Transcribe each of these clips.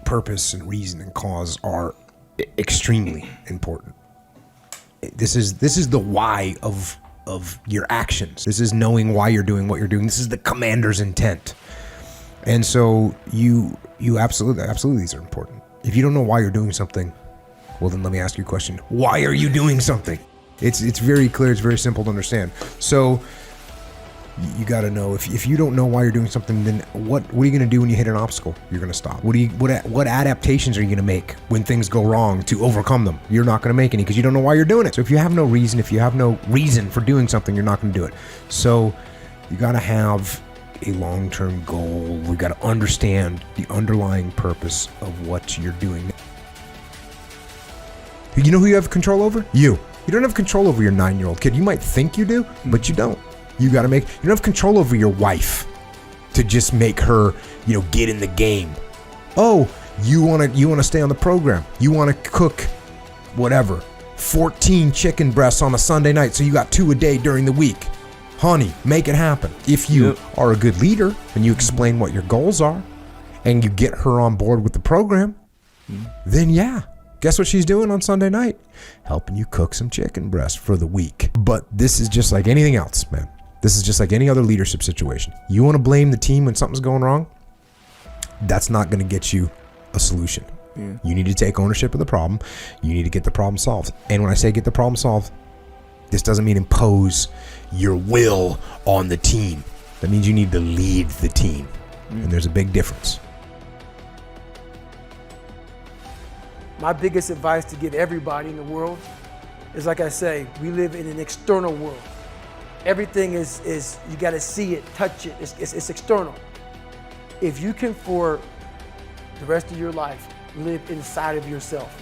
purpose and reason and cause are extremely important. This is the why of your actions. This is knowing why you're doing what you're doing. This is the commander's intent. And so you absolutely these are important. If you don't know why you're doing something, well then let me ask you a question. Why are you doing something? It's very clear, it's very simple to understand. So you got to know if you don't know why you're doing something, then what are you going to do when you hit an obstacle? You're going to stop. What adaptations are you going to make when things go wrong to overcome them? You're not going to make any because you don't know why you're doing it. So if you have no reason for doing something, you're not going to do it. So you got to have a long-term goal. We got to understand the underlying purpose of what you're doing. You know who you have control over? You don't have control over your 9-year-old kid. You might think you do, but you don't. You don't have control over your wife to just make her, get in the game. Oh, you want to stay on the program. You want to cook whatever, 14 chicken breasts on a Sunday night. So you got 2 a day during the week. Honey, make it happen. If you are a good leader and you explain what your goals are and you get her on board with the program, then guess what she's doing on Sunday night? Helping you cook some chicken breast for the week. But this is just like anything else, man. This is just like any other leadership situation. You want to blame the team when something's going wrong? That's not going to get you a solution. Yeah. You need to take ownership of the problem. You need to get the problem solved. And when I say get the problem solved, this doesn't mean impose your will on the team. That means you need to lead the team. And there's a big difference. My biggest advice to give everybody in the world is, like I say, we live in an external world. Everything is you got to see it, touch it. It's external. If you can, for the rest of your life, live inside of yourself.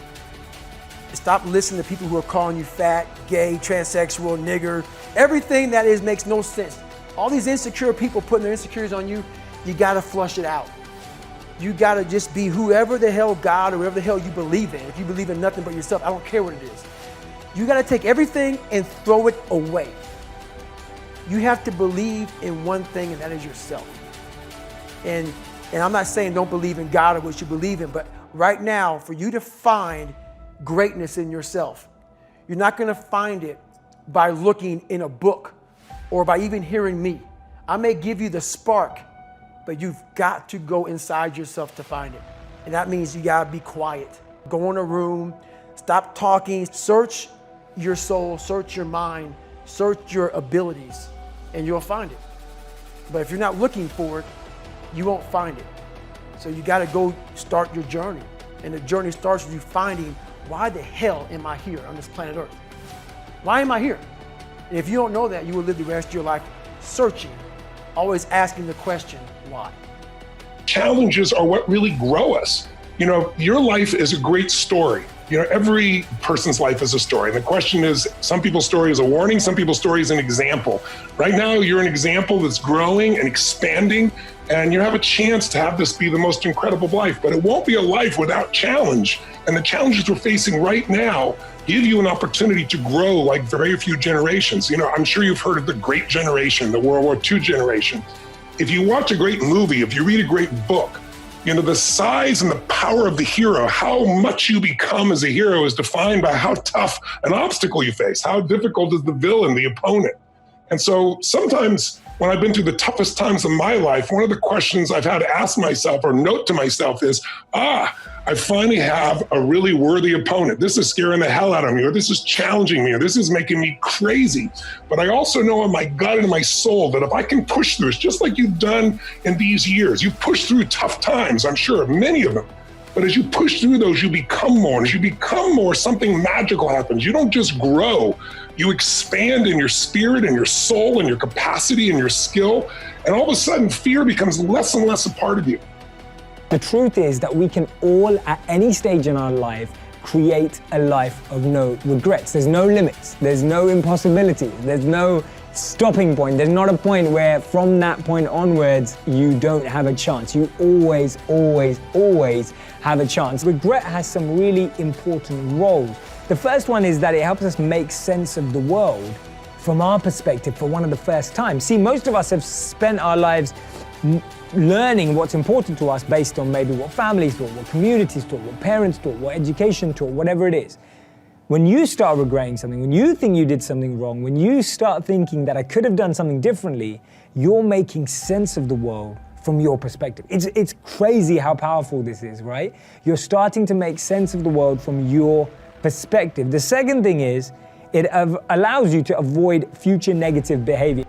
Stop listening to people who are calling you fat, gay, transsexual, nigger. Everything that is makes no sense. All these insecure people putting their insecurities on you, you got to flush it out. You got to just be whoever the hell God or whoever the hell you believe in. If you believe in nothing but yourself, I don't care what it is. You got to take everything and throw it away. You have to believe in one thing, and that is yourself. And I'm not saying don't believe in God or what you believe in, but right now, for you to find greatness in yourself, you're not going to find it by looking in a book or by even hearing me. I may give you the spark, but you've got to go inside yourself to find it. And that means you got to be quiet. Go in a room, stop talking, search your soul, search your mind, search your abilities, and you'll find it. But if you're not looking for it, you won't find it. So you got to go start your journey. And the journey starts with you finding, why the hell am I here on this planet Earth? Why am I here? And if you don't know that, you will live the rest of your life searching, always asking the question, why? Challenges are what really grow us. Your life is a great story. Every person's life is a story. And the question is, some people's story is a warning, some people's story is an example. Right now, you're an example that's growing and expanding, and you have a chance to have this be the most incredible life. But it won't be a life without challenge. And the challenges we're facing right now give you an opportunity to grow like very few generations. I'm sure you've heard of the Great Generation, the World War II generation. If you watch a great movie, if you read a great book, the size and the power of the hero, how much you become as a hero is defined by how tough an obstacle you face, how difficult is the villain, the opponent. And so sometimes when I've been through the toughest times of my life, one of the questions I've had to ask myself or note to myself is, I finally have a really worthy opponent. This is scaring the hell out of me, or this is challenging me, or this is making me crazy. But I also know in my gut and in my soul that if I can push through, it's just like you've done in these years. You've pushed through tough times, I'm sure, many of them. But as you push through those, you become more. And as you become more, something magical happens. You don't just grow, you expand in your spirit and your soul and your capacity and your skill. And all of a sudden, fear becomes less and less a part of you. The truth is that we can all, at any stage in our life, create a life of no regrets. There's no limits. There's no impossibility. There's no stopping point. There's not a point where from that point onwards, you don't have a chance. You always, always, always have a chance. Regret has some really important roles. The first one is that it helps us make sense of the world from our perspective for one of the first times. See, most of us have spent our lives learning what's important to us based on maybe what families taught, what communities taught, what parents taught, what education taught, whatever it is. When you start regretting something, when you think you did something wrong, when you start thinking that I could have done something differently, you're making sense of the world from your perspective. It's crazy how powerful this is, right? You're starting to make sense of the world from your perspective. The second thing is, it allows you to avoid future negative behavior.